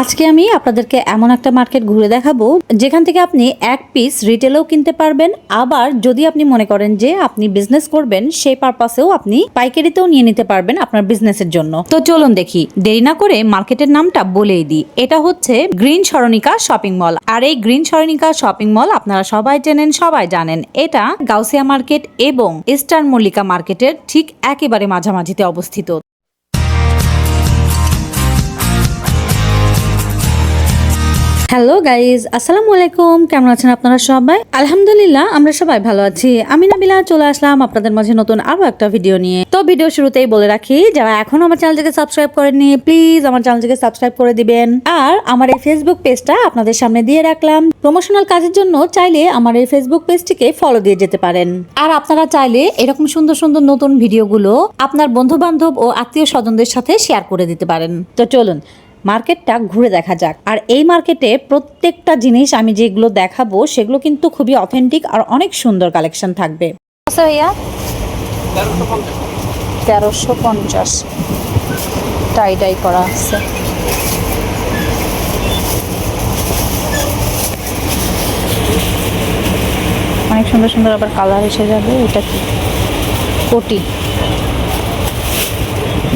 আজকে আমি আপনাদেরকে এমন একটা মার্কেট ঘুরে দেখাবো যেখান থেকে আপনি এক পিস রিটেলেও কিনতে পারবেন, আবার যদি আপনি মনে করেন যে আপনি বিজনেস করবেন সেই পারপাসেও আপনি পাইকারিতেও নিয়ে নিতে পারবেন আপনার বিজনেসের জন্য। তো চলুন দেখি, দেরি না করে মার্কেটের নামটা বলেই দিই। এটা হচ্ছে গ্রিন সরণিকা শপিং মল। আর এই গ্রিন সরণিকা শপিং মল আপনারা সবাই চেনেন, সবাই জানেন। এটা গাউসিয়া মার্কেট এবং ইস্টার্ন মল্লিকা মার্কেটের ঠিক একেবারে মাঝামাঝিতে অবস্থিত। হ্যালো গাইজ, আসসালামু আলাইকুম। কেমন আছেন আপনারা সবাই? আলহামদুলিল্লাহ আমরা সবাই ভালো আছি। আমি নাবিলা চলে আসলাম আপনাদের মাঝে নতুন আরো একটা ভিডিও নিয়ে। তো ভিডিও শুরুতেই বলে রাখি, যারা এখনো আমার চ্যানেলটিকে সাবস্ক্রাইব করেননি প্লিজ আমার চ্যানেলটিকে সাবস্ক্রাইব করে দিবেন। আর আমার এই ফেসবুক পেজটা আপনাদের সামনে দিয়ে রাখলাম, প্রমোশনাল কাজের জন্য চাইলে আমার এই ফেসবুক পেজটিকে ফলো দিয়ে যেতে পারেন। আর আপনারা চাইলে এরকম সুন্দর সুন্দর নতুন ভিডিওগুলো আপনার বন্ধু বান্ধব ও আত্মীয় স্বজনদের সাথে শেয়ার করে দিতে পারেন। তো চলুন মার্কেটটা ঘুরে দেখা যাক। আর এই মার্কেটে প্রত্যেকটা জিনিস আমি যেগুলো দেখাবো সেগুলো কিন্তু খুবই অথেন্টিক আর অনেক সুন্দর কালেকশন থাকবে। আচ্ছা ভাইয়া, 1350 টাই ডাই করা আছে। অনেক সুন্দর সুন্দর আবার কালার এসে যাবে। এটা কি কোটি,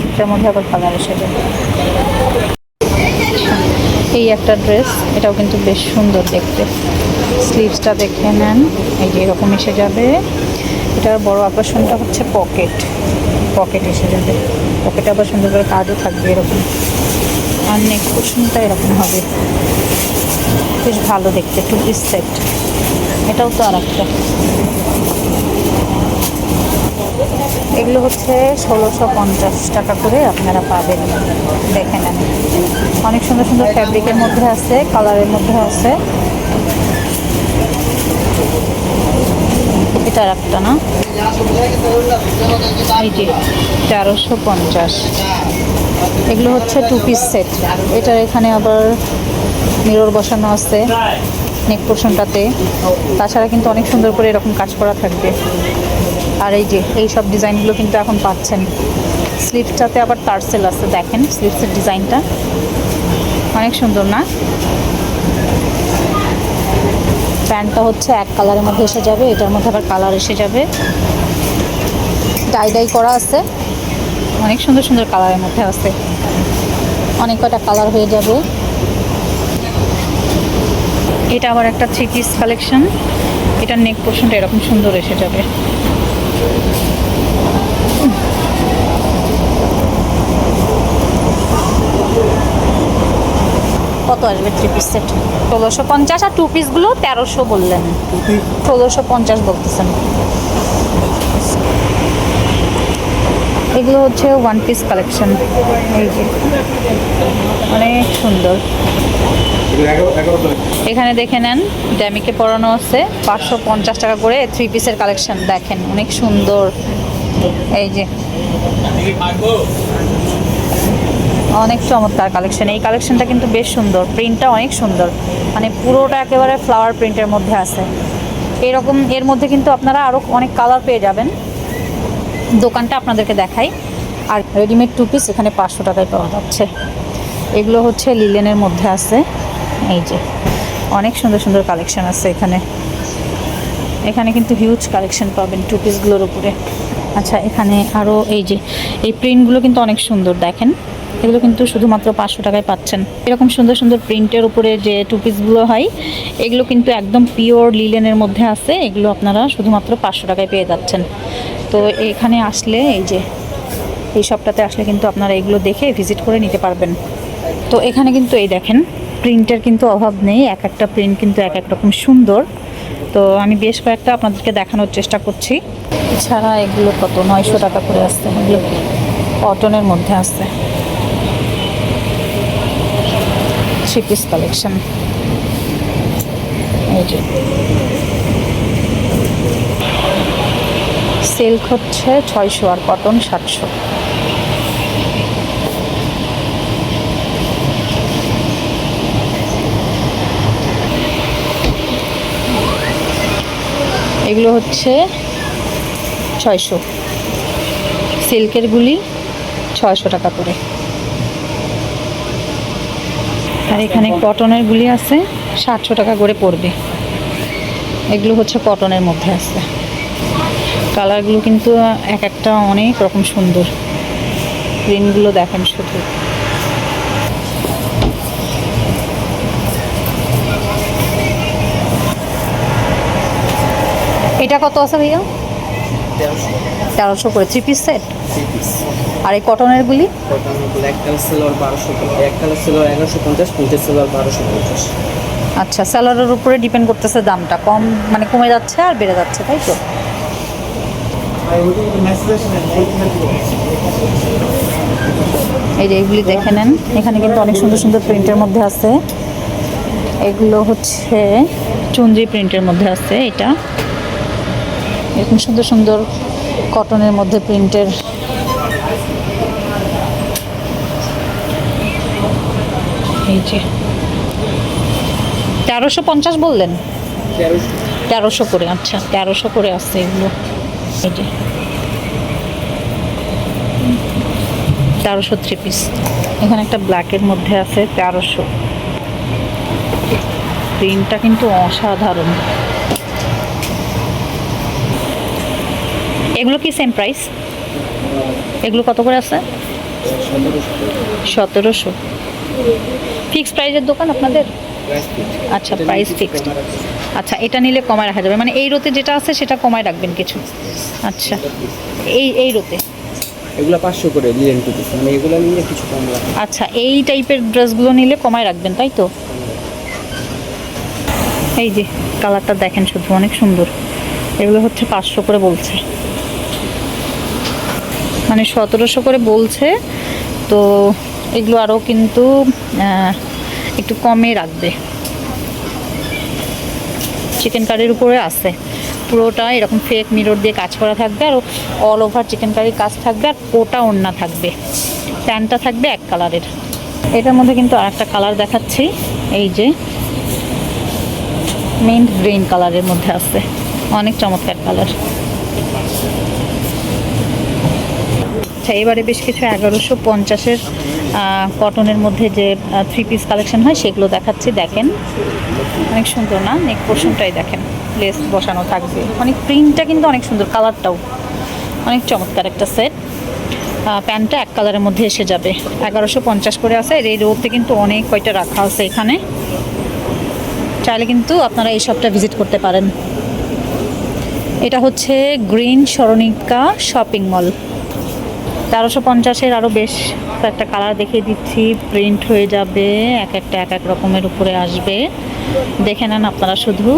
এটার মধ্যে আবার কালার এসে যাবে। এই একটা ড্রেস, এটাও কিন্তু বেশ সুন্দর দেখতে। স্লিভসটা দেখে নেন, এই যে এরকম এসে যাবে। এটার বড় আকর্ষণটা হচ্ছে পকেট এসে যাবে। পকেটে আবার সুন্দর করে কাজও থাকবে এরকম। আর নেক পোর্শনটা এরকম হবে, বেশ ভালো দেখতে। টু পিস সেট, এটাও তো আর একটা। এগুলো হচ্ছে 1650 টাকা করে আপনারা পাবেন, দেখে নেন। অনেক সুন্দর সুন্দর ফ্যাব্রিকের মধ্যে আছে, কালারের মধ্যে আছে। এটা একটা না, এই যে 1350। এগুলো হচ্ছে টু পিস সেট। এটার এখানে আবার মিরর বসানো আছে নেক পোর্শনটাতে। তাছাড়া কিন্তু অনেক সুন্দর করে এরকম কাজ করা থাকবে। আর এই যে এই সব ডিজাইনগুলো কিন্তু এখন পাচ্ছেন। স্লিভসটাতে আবার টার্সেল আছে, দেখেন স্লিভসের ডিজাইনটা অনেক সুন্দর না? প্যান্টটা হচ্ছে এক কালারের মধ্যে এসে যাবে, এটার মধ্যে আবার কালার এসে যাবে। ডাই করা আছে, অনেক সুন্দর সুন্দর কালারের মধ্যে আছে। অনেক কয়টা কালার হয়ে যাবে। এটা আবার একটা থ্রি পিস কালেকশন। এটার নেক পোর্শনটা এরকম সুন্দর এসে যাবে। কত আসবে থ্রি পিস সেট? 1650। আর টু পিসগুলো 1300 বললেন, 1650 বলতেছেন। এগুলো হচ্ছে ওয়ান পিস কালেকশন। এই যে অনেক সুন্দর। এখানে দেখে নেন, ড্যামিকে পরানো আছে 550 টাকা করে থ্রি পিসের কালেকশন। দেখেন অনেক সুন্দর। এই যে অনেক চমৎকার কালেকশন। এই কালেকশনটা কিন্তু বেশ সুন্দর, প্রিন্টটা অনেক সুন্দর, মানে পুরোটা একেবারে ফ্লাওয়ার প্রিন্টের মধ্যে আছে এরকম। এর মধ্যে কিন্তু আপনারা আরও অনেক কালার পেয়ে যাবেন। দোকানটা আপনাদেরকে দেখাই। আর রেডিমেড টু পিস এখানে 500 টাকায় পাওয়া যাচ্ছে। এগুলো হচ্ছে লিলেনের মধ্যে আছে। এই যে অনেক সুন্দর সুন্দর কালেকশন আছে এখানে। এখানে কিন্তু হিউজ কালেকশন পাবেন টু পিসগুলোর উপরে। আচ্ছা, এখানে আরও এই যে এই প্রিন্টগুলো কিন্তু অনেক সুন্দর, দেখেন এগুলো কিন্তু শুধুমাত্র 500 টাকায় পাচ্ছেন। এরকম সুন্দর সুন্দর প্রিন্টের উপরে যে টু পিসগুলো হয় এগুলো কিন্তু একদম পিওর লিলেনের মধ্যে আছে। এগুলো আপনারা শুধুমাত্র 500 টাকায় পেয়ে যাচ্ছেন। তো এখানে আসলে এই যে এই শপটাতে আসলে কিন্তু আপনারা এগুলো দেখে ভিজিট করে নিতে পারবেন। তো এখানে কিন্তু এই দেখেন প্রিন্টের কিন্তু অভাব নেই, এক একটা প্রিন্ট কিন্তু এক এক রকম সুন্দর। তো আমি বেশ কয়েকটা আপনাদেরকে দেখানোর চেষ্টা করছি। এছাড়া এগুলো কত 900 টাকা করে আসছে। এগুলো কটনের মধ্যে আছে, থ্রি পিস কালেকশন। এই যে সিল্ক হচ্ছে 600 আর কটন 700। এগুলো হচ্ছে 600, সিল্কের গুলি 600 টাকা করে। আর এখানে কটনের গুলি আছে, 700 টাকা করে পড়বে। এগুলো হচ্ছে কটনের মধ্যে আছে। কালারগুলো কিন্তু এক একটা অনেক রকম সুন্দর। প্রিন্টগুলো দেখেন শুধু। এটা কত আছে ভাইয়া? 1300 করে 3 পিস সেট। আর এই কটনের গুলি? এক কালার সেলোয়ার 1200 করে, এক কালার সেলোয়ার 1150, প্রিন্টের সেলোয়ার 1250। আচ্ছা, সেলারের উপরে ডিপেন্ড করতেছে দামটা, কম মানে কমে যাচ্ছে আর বেড়ে যাচ্ছে, তাই তো? এই যে এগুলি দেখে নেন, এখানে কিন্তু অনেক সুন্দর সুন্দর প্রিন্টের মধ্যে আছে। এগুলো হচ্ছে চুনরি প্রিন্টের মধ্যে আছে। এটা এরকম সুন্দর সুন্দর কটনের মধ্যে প্রিন্টের। এই যে 1350 বললেন? 1300 করে। আচ্ছা, 1300 করে আছে এগুলো। এই যে 1300 3 পিস। এখানে একটা ব্ল্যাকের মধ্যে আছে 1300। প্রিন্টটা কিন্তু অসাধারণ। এগুলো কি সেম প্রাইস? এগুলো কত করে আছে? 1700। ফিক্সড প্রাইসের দোকান আপনাদের? আচ্ছা, প্রাইস ফিক্সড। আচ্ছা, এটা নিলে কমায় রাখা যাবে, মানে এই রোতে যেটা আছে সেটা কমায় রাখবেন কিছু? আচ্ছা, এই রোতে এগুলো 500 করে লিলেন টু পিস, মানে এগুলো নিলে কিছু কম রাখবে। আচ্ছা, এই টাইপের ড্রেসগুলো নিলে কমায় রাখবেন, তাই তো? এই যে কালারটা দেখেন শুধু, অনেক সুন্দর। এগুলো হচ্ছে 500 করে বলছে, মানে 1700 করে বলছে। তো এগুলো আরও কিন্তু একটু কমে রাখবে। চিকেন কারির উপরে আছে, পুরোটা এরকম ফেক মিরর দিয়ে কাজ করা থাকবে, আর অল ওভার চিকেন কারির কাজ থাকবে, আর কোটা ওড়না থাকবে। প্যান্টটা থাকবে এক কালারের। এটার মধ্যে কিন্তু আর একটা কালার দেখাচ্ছি, এই যে মিন্ট গ্রিন কালারের মধ্যে আছে, অনেক চমৎকার কালার। আচ্ছা, এবারে বেশ কিছু 1150-এর কটনের মধ্যে যে 3 পিস কালেকশন হয় সেগুলো দেখাচ্ছি। দেখেন অনেক সুন্দর না? নেক পোর্শনটাই দেখেন, লেস বসানো থাকবে। অনেক প্রিন্টটা কিন্তু অনেক সুন্দর, কালারটাও অনেক চমৎকার একটা সেট। প্যান্টটা এক কালারের মধ্যে এসে যাবে। 1150 করে আছে। এই রোতে কিন্তু অনেক কয়টা রাখা আছে এখানে, চাইলে কিন্তু আপনারা এই শপটা ভিজিট করতে পারেন। এটা হচ্ছে গ্রিন স্মরণিকা শপিং মল। 1350-এর আরও বেশ একটা কালার দেখিয়ে দিচ্ছি। প্রিন্ট হয়ে যাবে, এক একটা এক এক রকমের উপরে আসবে, দেখে নেন আপনারা শুধু।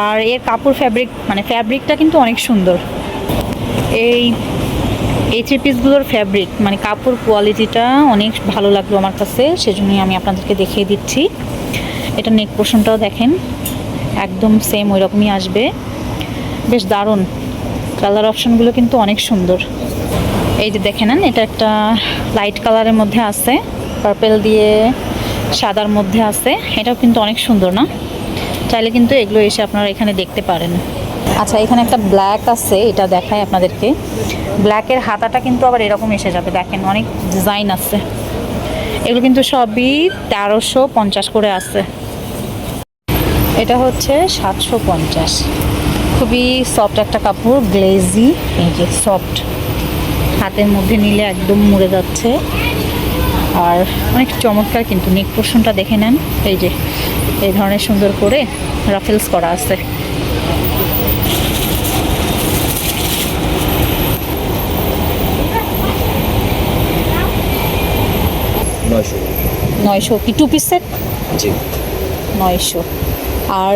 আর এর কাপড় ফ্যাব্রিকটা কিন্তু অনেক সুন্দর। এই 3 পিসগুলোর ফ্যাব্রিক মানে কাপড় কোয়ালিটিটা অনেক ভালো লাগলো আমার কাছে, সেজন্যই আমি আপনাদেরকে দেখিয়ে দিচ্ছি। এটা নেক পোর্শনটাও দেখেন, একদম সেম ওই রকমই আসবে। বেশ দারুণ, কালার অপশনগুলো কিন্তু অনেক সুন্দর। এই যে দেখে নেন, এটা একটা লাইট কালারের মধ্যে আছে, পার্পেল দিয়ে সাদার মধ্যে আছে। এটাও কিন্তু অনেক সুন্দর না? চাইলে কিন্তু এগুলো এসে আপনারা এখানে দেখতে পারেন। আচ্ছা, এখানে একটা ব্ল্যাক আছে, এটা দেখায় আপনাদেরকে। ব্ল্যাকের হাতাটা কিন্তু আবার এরকম এসে যাবে, দেখেন অনেক ডিজাইন আছে। এগুলো কিন্তু সবই 1350 করে আছে। এটা হচ্ছে 750। খুবই সফট একটা কাপড়, গ্লেজি। এই যে সফট, হাতের মধ্যে নিলে একদম মুড়ে যাচ্ছে। আর অনেক চমৎকার কিন্তু। নেক পোর্শনটা দেখে নেন, এই যে এই ধরনের সুন্দর করে রাফেলস করা আছে। নয়শো কি 2 পিস সেট? জি 900। আর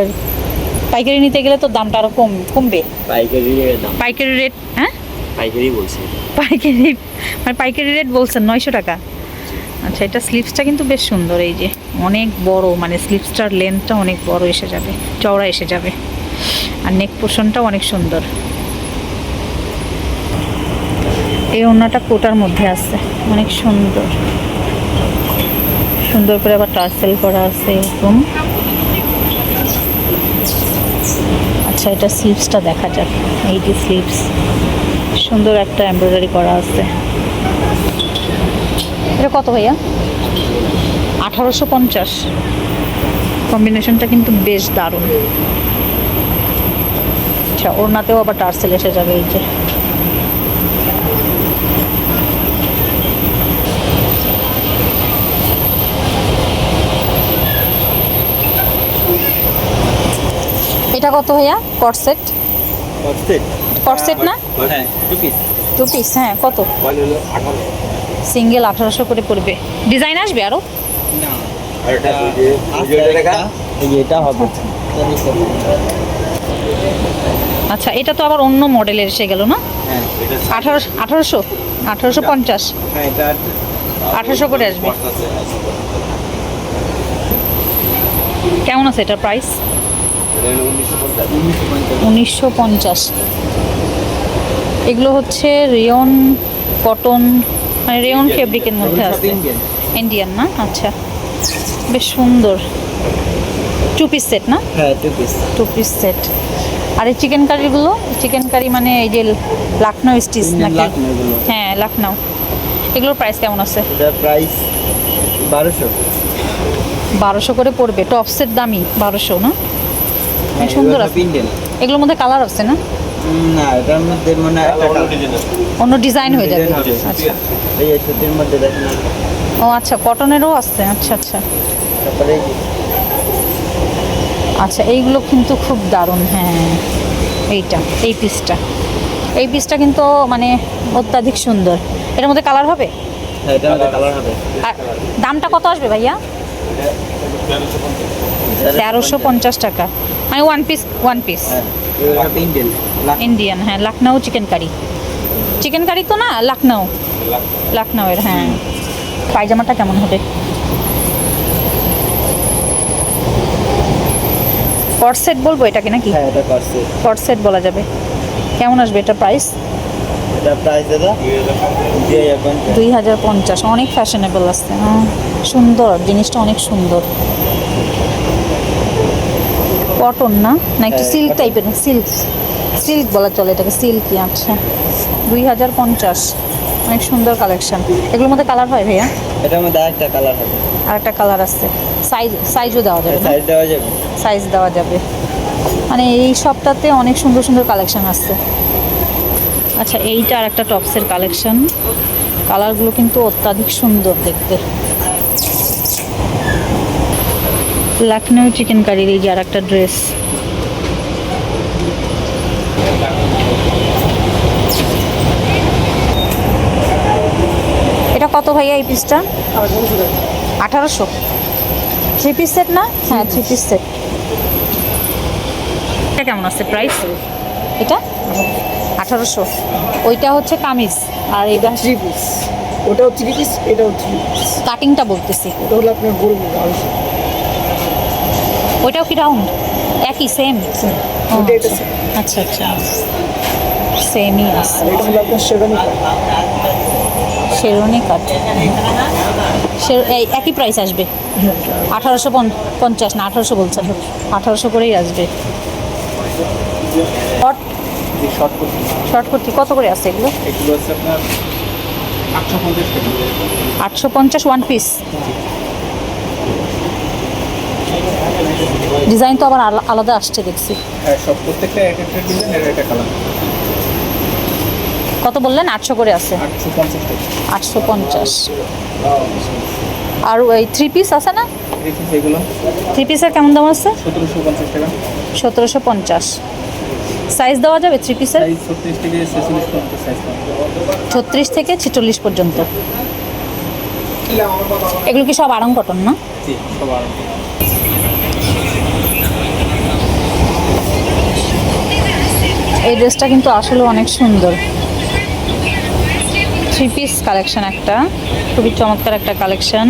পাইকারি নিতে গেলে তো দামটা আরও কমবে। পাইকারি রেট? হ্যাঁ, পাইকারি বলছি। পাইকারি মানে পাইকারি রেট বলছেন 900 টাকা? আচ্ছা, এটা স্লিভসটা কিন্তু বেশ সুন্দর। এই যে অনেক বড়, মানে স্লিভসটার লেন্থটা অনেক বড় এসে যাবে, চওড়া এসে যাবে। আর নেক পোর্শনটাও অনেক সুন্দর। এই ওড়নাটা কোটার মধ্যে আছে, অনেক সুন্দর সুন্দর করে আবার টার্সেল করা আছে এরকম। আচ্ছা, এটা স্লিভসটা দেখা যাক। এই যে স্লিভস, সুন্দর একটা এমব্রয়ডারি করা আছে। এটা কত ভাইয়া? 1850। কম্বিনেশনটা কিন্তু বেশ দারুণ। আচ্ছা, ওড়নাতেও আবার টার্সেল এসে যাবে এই যে। এটা কত ভাইয়া? কটসেট? কটসেট না? হ্যাঁ 2 পিস। 2 পিস, হ্যাঁ কত? সিঙ্গেল 1800 করে পড়বে। ডিজাইন আসবে আরো? না এটা হবে। আচ্ছা, এটা তো আবার অন্য মডেলের এসে গেল না? হ্যাঁ 1850। হ্যাঁ এটা 1800 করে আসবে। কেমন আছে এটার প্রাইস? 1950। এগুলো হচ্ছে রেয়ন কটন, মানে রেয়ন ফেব্রিকের মধ্যে আছে। ইন্ডিয়ান না? আচ্ছা, বেশ সুন্দর। 2 পিস সেট না? হ্যাঁ 2 পিস। 2 piece set. আর এই চিকেন কারিগুলো? চিকেন কারি মানে এই যে লখনৌ স্টিচ নাকি? এগুলো হ্যাঁ, লখনৌ। এগুলোর প্রাইস কেমন আছে? এটা প্রাইস 1200। 1200 করে পড়বে। টপ সেট দামি 1200 না? হ্যাঁ, সুন্দর আছে। ইন্ডিয়ান। এগুলোর মধ্যে কালার আছে না? না এটার মধ্যে মনে হয় একটা অন্য ডিজাইন হয়ে যাবে। ডিজাইন হবে। আচ্ছা, এই সুতির মধ্যে দেখেন। ও আচ্ছা, কটনেরও আছে। আচ্ছা আচ্ছা তারপরে এই যে আচ্ছা, এইগুলো কিন্তু খুব দারুণ। হ্যাঁ, এই পিসটা কিন্তু মানে অত্যাধিক সুন্দর। এটার মধ্যে কালার হবে? হ্যাঁ এটার মধ্যে কালার হবে। আর দামটা কত আসবে ভাইয়া? 1350 টাকা। মানে ওয়ান পিস হ্যাঁ এগুলো সব ইন্ডিয়ান। ইন্ডিয়ান। হ্যাঁ, Lucknow chicken curry. Chicken curry তো না, লখনৌয়ের। হ্যাঁ, পায়জামাটা কেমন হবে? কটসেট বলবো এটাকে নাকি? হ্যাঁ এটা করছে। কটসেট বলা যাবে। কেমন আসবে এটা প্রাইস? এটা প্রাইস দাদা 2050। অনেক ফ্যাশনেবল আছে। হ্যাঁ, সুন্দর জিনিসটা, অনেক সুন্দর। কটন না, না একটু হ্যাঁ, সিল্ক cotton। টাইপের? সিল্ক বলা চলে এটাকে, সিল্কি। আচ্ছা, 2050। অনেক সুন্দর কালেকশন। এগুলোর মধ্যে কালার হয় ভাইয়া? এটার মধ্যে আরেকটা কালার হবে। আর একটা কালার আছে। সাইজও দেওয়া যাবে না? সাইজ দেওয়া যাবে। সাইজ দেওয়া যাবে। মানে এই সবটাতে অনেক সুন্দর সুন্দর কালেকশন আছে। আচ্ছা, এইটা আর একটা টপসের কালেকশন। কালারগুলো কিন্তু অত্যাধিক সুন্দর দেখতে। লখনৌ চিকেন কারির এই যে আর একটা ড্রেস। এটা কত ভাইয়া এই পিসটা? 1800। 3 পিস সেট না? হ্যাঁ 3 পিস সেট। এটা কেমন আছে প্রাইস? এটা 1800। ওইটা হচ্ছে কামিজ, আর এটা 3 পিস। ওটাও 3 পিস, এটাও 3 পিস। কাটিংটা বলতেছি। ওটা হলো আপনার গোল আড়াইশো। ওইটাও কি রাউন্ড? একই সেম? ওটা এটা same। আচ্ছা আচ্ছা, সেমই আছে। আর এটা হলো আপনার শেরওয়ানি কাট। শেরওয়ানি কাট। এই একই প্রাইস আসবে? 1850 না 1800 বলছেন? 1800 করেই আসবে। শর্ট কুর্তি কত করে আছে এগুলো? এগুলো হচ্ছে আপনার 850 টাকা। 850 ওয়ান পিস। ডিজাইন তো আবার আলাদা আসছে দেখছি। হ্যাঁ সব প্রত্যেকটা এক একটা ডিজাইন এর একটা কালার। কত বললেন? 800 করে আছে? 850 টাকা। 850। আর ওই 3 পিস আছে না? এই পিস এগুলো 3 পিসের কেমন দাম আছে? 1750 টাকা। 1750। সাইজ দেওয়া যাবে 3 পিসের? সাইজ 36 থেকে 46 পর্যন্ত সাইজ পাবেন। 36 থেকে 46 পর্যন্ত। এগুলো কি সব আড়ং কটন না? জি সবার। এই ড্রেসটা কিন্তু আসলে অনেক সুন্দর। 3 পিস কালেকশন একটা, খুবই চমৎকার একটা কালেকশন।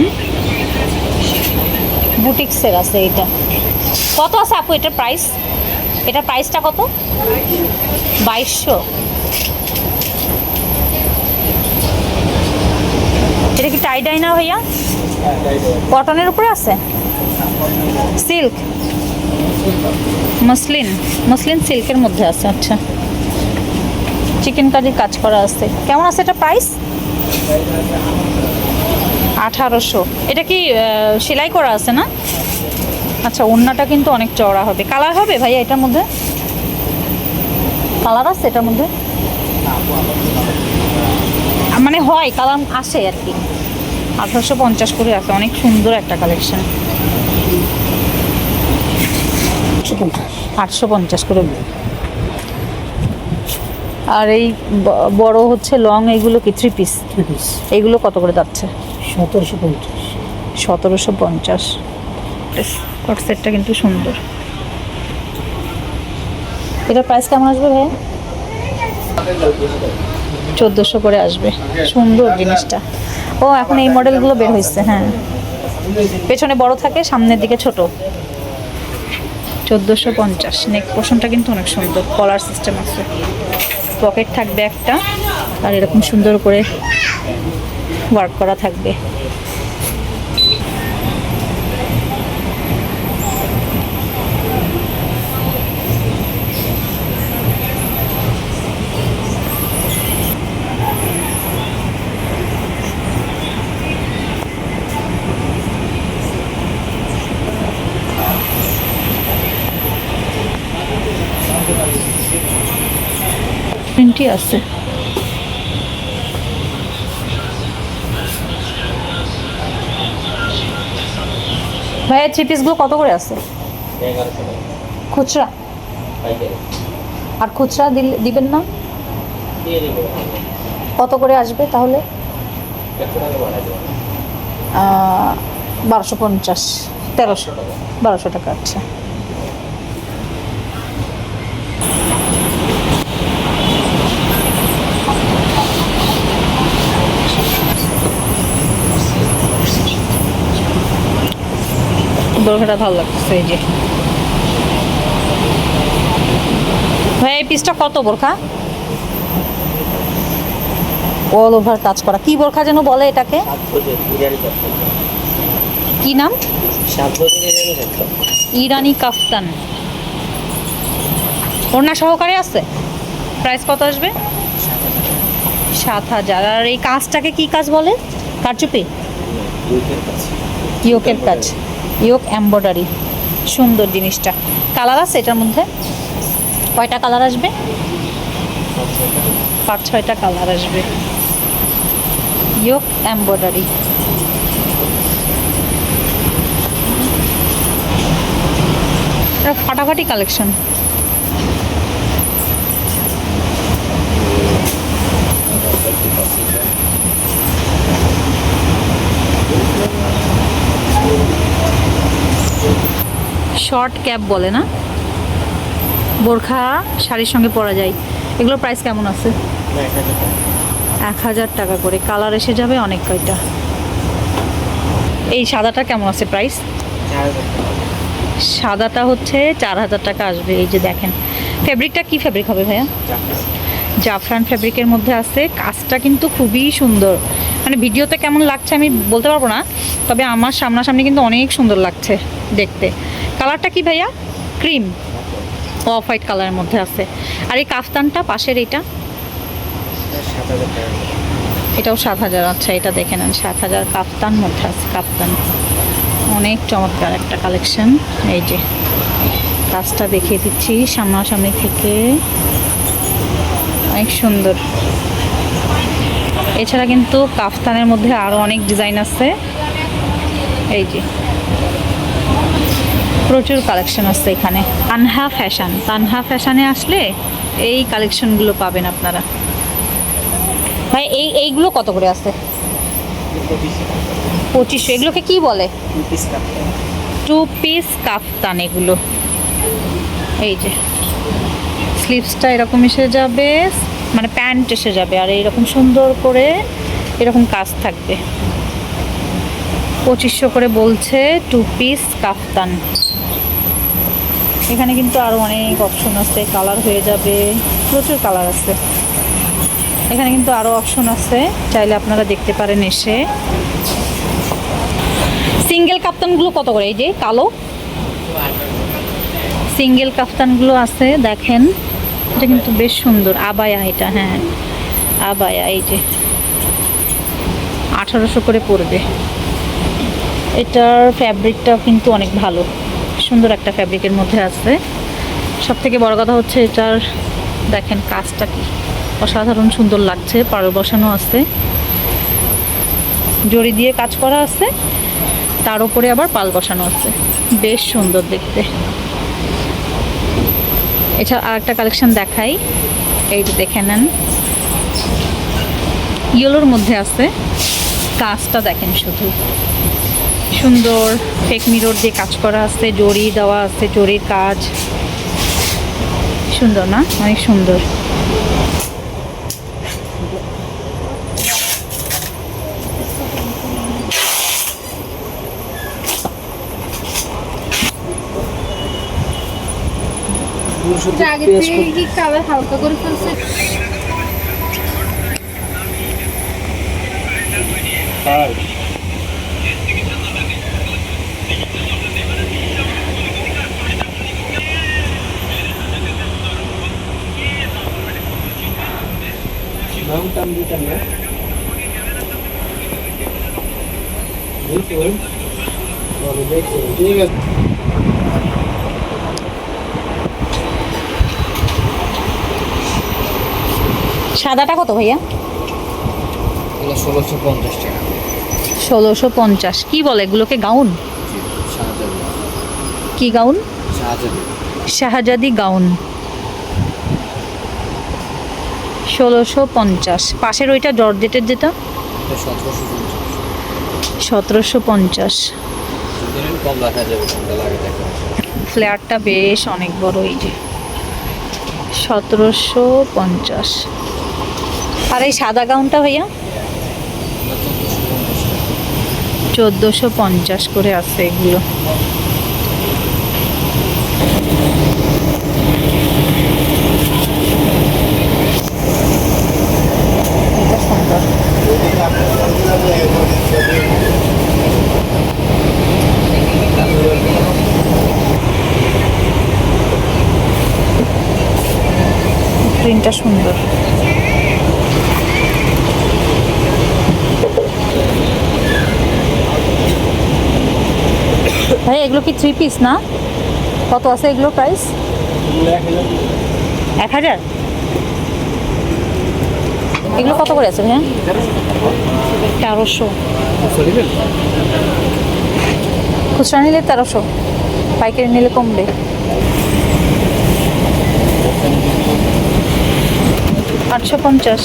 বুটিক্সের আছে এটা। কত আছে আপু এটার প্রাইস? এটার প্রাইসটা কত? 2200। এটা কি টাই ডাই না ভাইয়া? কটনের উপরে আছে? সিল্ক, মসলিন সিল্কের মধ্যে আছে। আচ্ছা, চিকেন কারির কাজ করা আছে। কেমন আছে এটা প্রাইস? 1800। এটা কি সেলাই করা আছে না? আচ্ছা, ওড়নাটা কিন্তু অনেক চওড়া হবে। কালার হবে ভাইয়া এটার মধ্যে? কালার আছে এটার মধ্যে? মানে হয় কালার আসে আর কি। 1850 করে আছে, অনেক সুন্দর একটা কালেকশন। 850 করে। আর এই বড় হচ্ছে লং, এইগুলো কি 3 পিস? এইগুলো কত করে যাচ্ছে? 1750। 1750। কট সেটটা কিন্তু সুন্দর। এটার প্রাইস কেমন আসবে ভাইয়া? 1400 করে আসবে। সুন্দর জিনিসটা। ও এখন এই মডেলগুলো বের হয়েছে, হ্যাঁ। পেছনে বড় থাকে, সামনের দিকে ছোট। 1450। নেক পোর্শনটা কিন্তু অনেক সুন্দর, কলার সিস্টেম আছে, পকেট থাকবে একটা, আর এরকম সুন্দর করে ওয়ার্ক করা থাকবে। প্রিন্টই আছে। ভাইয়া 3 পিসগুলো কত করে আছে? 1100 টাকা খুচরা? পাইকারি আর খুচরা দিবেন না? দিয়ে দেবো। কত করে আসবে তাহলে? 100 টাকা বাড়াই দেবো। 1250, 1300, 1200 টাকা। আচ্ছা, বোরখাটা ভালো লাগছে। এই যে ভাই, এই পিসটা কত বোরখা? অল ওভার কাজ করা। কি বোরখা যেন বলে এটাকে? 7 ইরানি কাফতান। কি নাম? 7 ইরানি কাফতান। ইরানি কাফতান। ওড়না সহকারে আছে। প্রাইস কত আসবে? 7000। আর এই কাজটাকে কি কাজ বলে? কারচুপি? ইউকের কাছে। ইয়োকের কাজ, ইয়োক এমব্রয়ডারি। সুন্দর জিনিসটা। কালার আছে এটার মধ্যে? কয়টা কালার আসবে? 5-6টা কালার আসবে। ইয়োক এমব্রয়ডারি। এটা ফাটাফাটি কালেকশন। শর্ট ক্যাপ বলে না, বোরখা শাড়ির সঙ্গে পরা যায়। এগুলোর প্রাইস কেমন আছে? 1000 টাকা করে। কালার এসে যাবে অনেক কয়টা। এই সাদাটা কেমন আছে প্রাইস? 4000 টাকা। সাদাটা হচ্ছে 4000 টাকা আসবে। এই যে দেখেন, ফেব্রিকটা কি ফেব্রিক হবে ভাইয়া? জাফরান ফেব্রিকের মধ্যে আছে। কাজটা কিন্তু খুবই সুন্দর। মানে ভিডিওতে কেমন লাগছে আমি বলতে পারবো না, তবে আমার সামনাসামনি কিন্তু অনেক সুন্দর লাগছে দেখতে। কালারটা কি ভাইয়া? ক্রিম অফ হোয়াইট কালারের মধ্যে আছে। আর এই কাফতানটা পাশের এইটা? 7000 টাকা। এটাও 7000। আচ্ছা, এটা দেখে নেন, 7000 কাফতান মধ্যে আছে। কাফতান অনেক চমৎকার একটা কালেকশন। এই যে কাজটা দেখিয়ে দিচ্ছি সামনাসামনি থেকে, অনেক সুন্দর। এছাড়া কিন্তু কাফতানের মধ্যে আরও অনেক ডিজাইন আছে। এই যে প্রচুর কালেকশন আছে এখানে। তানহা ফ্যাশন, তানহা ফ্যাশনে আসলে এই কালেকশনগুলো পাবেন আপনারা। ভাই এইগুলো কত করে আছে? 2500। এগুলোকে কি বলে? 2 পিস কাফতান এগুলো। এই যে স্লিভসটা এরকম এসে যাবে, মানে প্যান্ট এসে যাবে, আর এইরকম সুন্দর করে এরকম কাজ থাকবে। 2500 করে বলছে 2 পিস কাফতান। এখানে কিন্তু আরও অনেক অপশন আছে, কালার হয়ে যাবে, প্রচুর কালার আছে এখানে। কিন্তু আরও অপশন আছে, চাইলে আপনারা দেখতে পারেন এসে। সিঙ্গেল কাফতানগুলো কত করে? এই যে কালো সিঙ্গেল কাফতানগুলো আছে, দেখেন। এটা কিন্তু বেশ সুন্দর। আবায়া এটা, হ্যাঁ আবায়া। এই যে 1800 করে পড়বে। এটার ফ্যাব্রিকটাও কিন্তু অনেক ভালো, সুন্দর একটা ফ্যাব্রিকের মধ্যে আছে। সব থেকে বড় কথা হচ্ছে এটার দেখেন কাজটা কি অসাধারণ সুন্দর লাগছে। পাড় বসানো আছে, জড়ি দিয়ে কাজ করা আছে, তার উপরে আবার পাল বসানো আছে, বেশ সুন্দর দেখতে। এছাড়া আর একটা কালেকশন দেখাই, এই যে দেখে নেন, ইয়েলোর মধ্যে আছে। কাজটা দেখেন শুধু সুন্দর, ফেক মিরর দিয়ে কাজ করা আছে, জড়ি দেওয়া আছে, জড়ির কাজ সুন্দর না, অনেক সুন্দর। আগে থেকে কি কালার হালকা করে ফেলছে? ঠিক আছে। সাদাটা কত ভাইয়া? 1650 টাকা। 1650। কি বলে এগুলোকে, গাউন? শাহজাদি। কি গাউন? শাহজাদি। শাহজাদি গাউন। 1650। পাশের ওইটা জর্জেটের যেটা? 1750। 1750। কম রাখা যাবে, কোনটা লাগে দেখো। ফ্লেয়ারটা বেশ অনেক বড়, এই যে 1750। আর এই সাদা গাউনটা ভাইয়া? 1450 করে আছে এগুলো। এটা সুন্দর। প্রিন্টটা সুন্দর। ভাই এগুলো কি 3 পিস না? কত আছে এগুলো প্রাইস? 1000। এগুলো কত করে আছে ভাইয়া? 1300। খুচরা নিলে 1300, পাইকারি নিলে কমবে। 850।